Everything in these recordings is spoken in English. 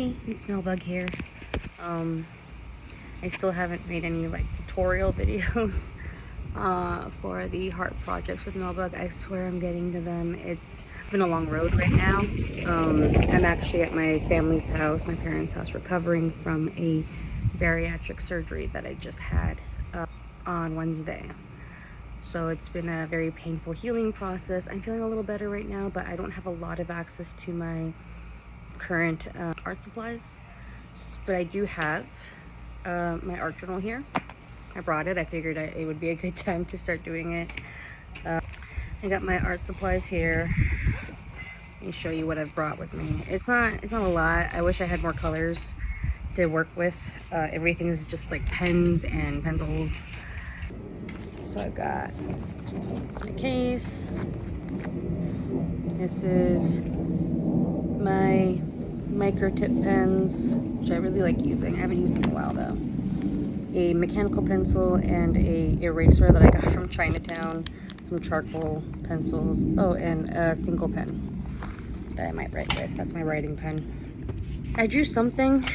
Hey, it's Melbug here. I still haven't made any like tutorial videos for the heart projects with Melbug. I swear I'm getting to them. It's been a long road right now. I'm actually at my family's house, my parents' house, recovering from a bariatric surgery that I just had on Wednesday. So it's been a very painful healing process. I'm feeling a little better right now, but I don't have a lot of access to my current art supplies. But I do have my art journal here. I brought it. I figured it would be a good time to start doing it. I got my art supplies here. Let me show you what I've brought with me. It's not a lot. I wish I had more colors to work with. Everything is just like pens and pencils. So I've got my case. This is my micro tip pens, which I really like using. I haven't used them in a while though. A mechanical pencil and a eraser that I got from Chinatown. Some charcoal pencils. Oh, and a single pen that I might write with. That's my writing pen. I drew something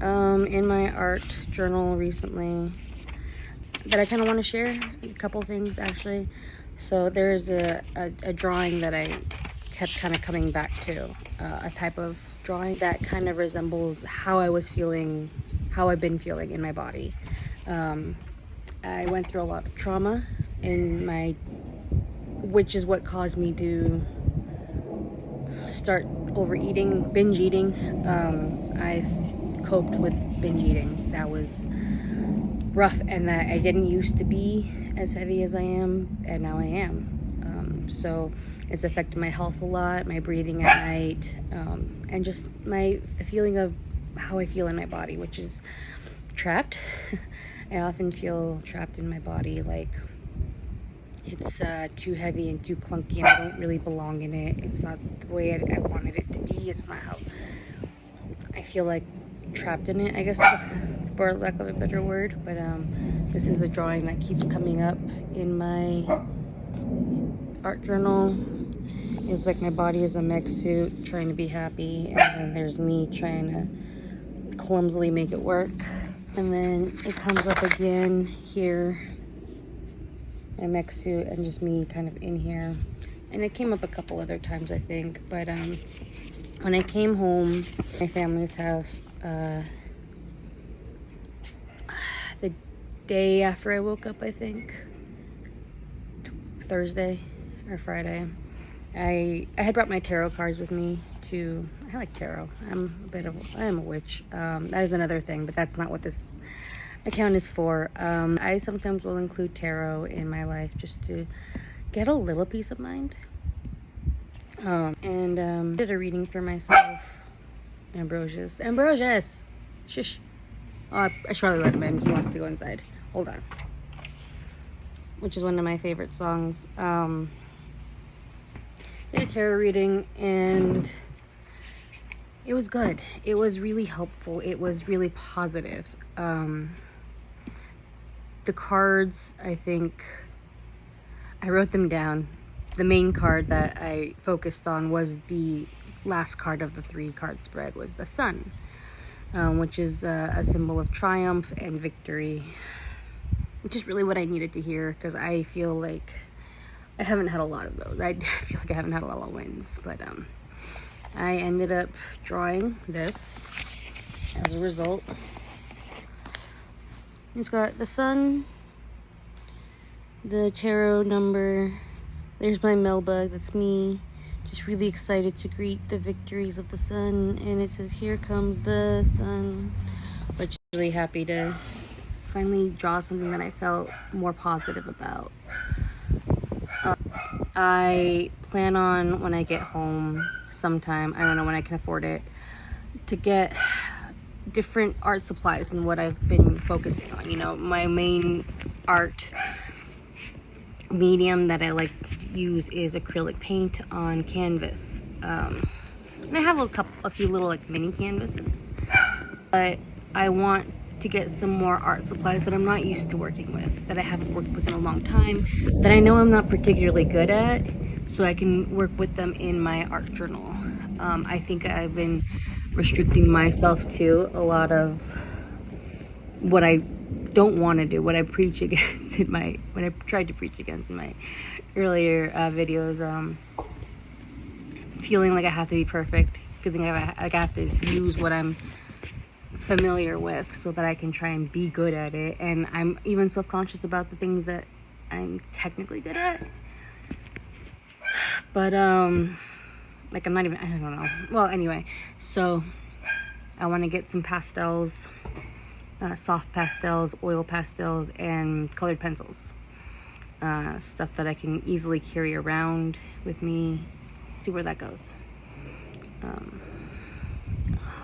in my art journal recently that I kind of want to share. A couple things actually. So there's a drawing that I kept kind of coming back to, a type of drawing that kind of resembles how I was feeling, how I've been feeling in my body. I went through a lot of trauma in my, which is what caused me to start overeating, binge eating. I coped with binge eating. That was rough, and that I didn't used to be as heavy as I am, and now I am. So it's affected my health a lot, my breathing at night, and just the feeling of how I feel in my body, which is trapped. I often feel trapped in my body, like it's too heavy and too clunky and I don't really belong in it. It's not the way I wanted it to be. It's not how I feel, like trapped in it, I guess, for lack of a better word. But this is a drawing that keeps coming up in my art journal. It's like my body is a mech suit trying to be happy, and then there's me trying to clumsily make it work. And then it comes up again here, my mech suit, and just me kind of in here. And it came up a couple other times, I think. But when I came home, my family's house, the day after I woke up, I think, Thursday or Friday, I had brought my tarot cards with me to, I like tarot. I am a witch. That is another thing, but that's not what this account is for. I sometimes will include tarot in my life just to get a little peace of mind. Did a reading for myself. Ambrosius, shush. Oh, I should probably let him in. He wants to go inside. Hold on. Which is one of my favorite songs. Did a tarot reading, and it was good. It was really helpful. It was really positive. The cards, I think, I wrote them down. The main card that I focused on was the last card of the 3-card spread, was the sun, which is a symbol of triumph and victory, which is really what I needed to hear, because I feel like I haven't had a lot of those. I feel like I haven't had a lot of wins, but I ended up drawing this as a result. It's got the sun, the tarot number. There's my Melbug, that's me, just really excited to greet the victories of the sun. And it says, "Here comes the sun," which is really happy to finally draw something that I felt more positive about. I plan on, when I get home sometime, I don't know when I can afford it, to get different art supplies than what I've been focusing on. You know, my main art medium that I like to use is acrylic paint on canvas. And I have a few little like mini canvases, but I want to get some more art supplies that I'm not used to working with, that I haven't worked with in a long time, that I know I'm not particularly good at, so I can work with them in my art journal. I think I've been restricting myself to a lot of what I don't want to do, what I preach against in my, what I tried to preach against in my earlier videos. Feeling like I have to be perfect, feeling like I have to use what I'm familiar with so that I can try and be good at it. And I'm even self-conscious about the things that I'm technically good at. But like I'm not even, I don't know. Well, anyway, so I want to get some pastels, soft pastels, oil pastels, and colored pencils. Stuff that I can easily carry around with me. See where that goes.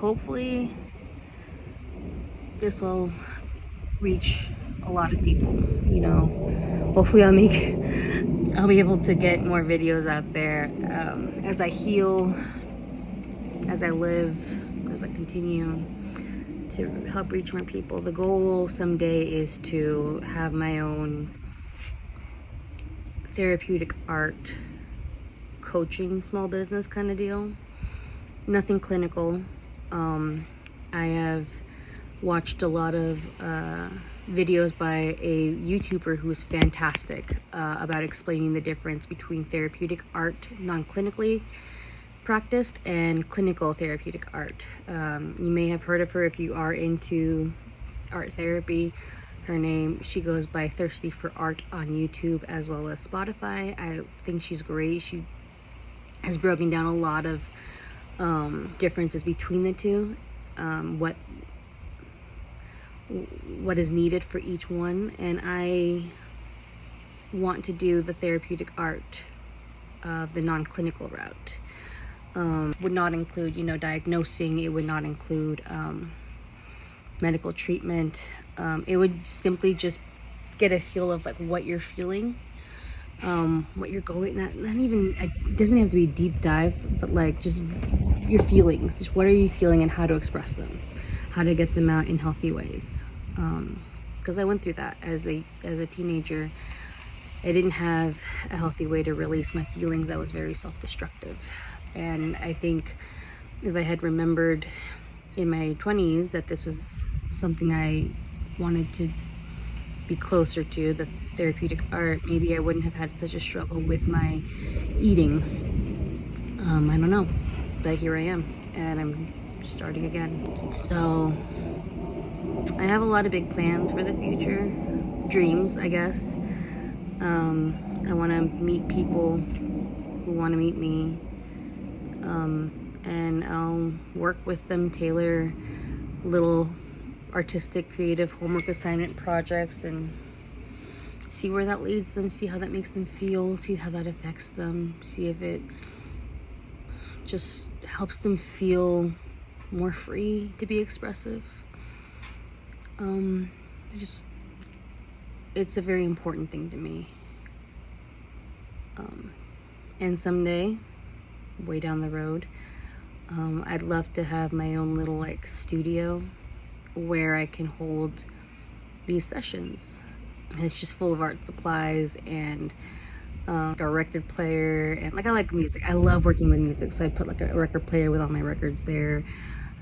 Hopefully this will reach a lot of people, you know. Hopefully I'll be able to get more videos out there as I heal, as I live, as I continue to help reach more people. The goal someday is to have my own therapeutic art coaching small business kind of deal. Nothing clinical. I have watched a lot of videos by a YouTuber who is fantastic about explaining the difference between therapeutic art non-clinically practiced and clinical therapeutic art. You may have heard of her if you are into art therapy. She goes by Thirsty for Art on YouTube as well as Spotify. I think she's great. She has broken down a lot of differences between the two, what is needed for each one. And I want to do the therapeutic art of the non-clinical route. Would not include, you know, diagnosing. It would not include medical treatment. It would simply just get a feel of like what you're feeling, what you're going, not even, it doesn't have to be a deep dive, but like just your feelings, just what are you feeling and how to express them, how to get them out in healthy ways. Because I went through that as a teenager. I didn't have a healthy way to release my feelings. I was very self-destructive. And I think if I had remembered in my 20s that this was something I wanted to be closer to, the therapeutic art, maybe I wouldn't have had such a struggle with my eating. I don't know, but here I am, and I'm starting again. So I have a lot of big plans for the future, dreams, I guess. I want to meet people who want to meet me, and I'll work with them, tailor little artistic, creative homework assignment projects, and see where that leads them, see how that makes them feel, see how that affects them, see if it just helps them feel more free to be expressive. It's a very important thing to me. And someday, way down the road, I'd love to have my own little like studio where I can hold these sessions. It's just full of art supplies and a record player, and like I like music. I love working with music, so I put like a record player with all my records there.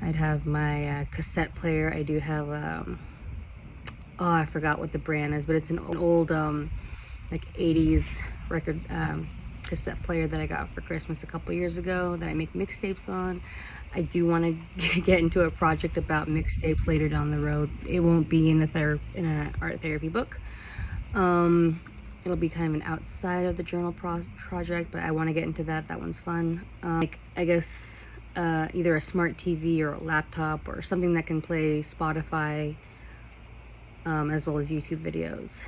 I'd have my cassette player. I do have oh, I forgot what the brand is, but it's an old like 80s record cassette player that I got for Christmas a couple years ago that I make mixtapes on. I do want to get into a project about mixtapes later down the road. It won't be in an art therapy book. It'll be kind of an outside of the journal project, but I want to get into that. That one's fun. Like, I guess either a smart TV or a laptop or something that can play Spotify as well as YouTube videos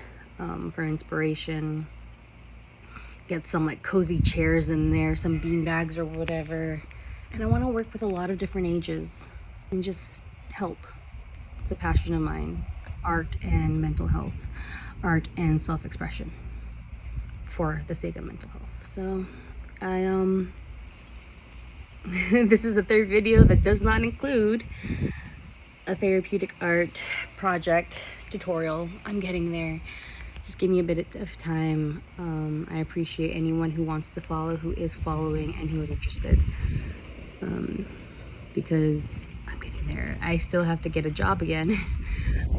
for inspiration. Get some like cozy chairs in there, some bean bags or whatever. And I want to work with a lot of different ages and just help. It's a passion of mine. Art and mental health, art and self-expression for the sake of mental health. So I this is the third video that does not include a therapeutic art project tutorial. I'm getting there. Just give me a bit of time. I appreciate anyone who wants to follow, who is following, and who is interested. because I'm getting there. I still have to get a job again.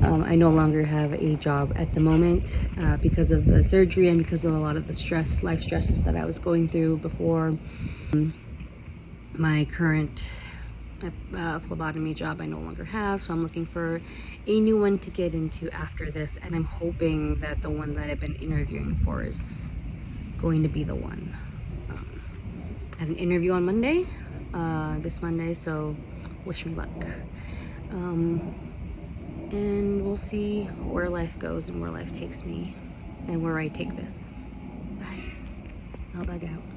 I no longer have a job at the moment because of the surgery and because of a lot of the stress, life stresses that I was going through before. My current phlebotomy job I no longer have, so I'm looking for a new one to get into after this, and I'm hoping that the one that I've been interviewing for is going to be the one. I have an interview on Monday, this Monday, so wish me luck. And we'll see where life goes and where life takes me and where I take this. Bye. Melbug out.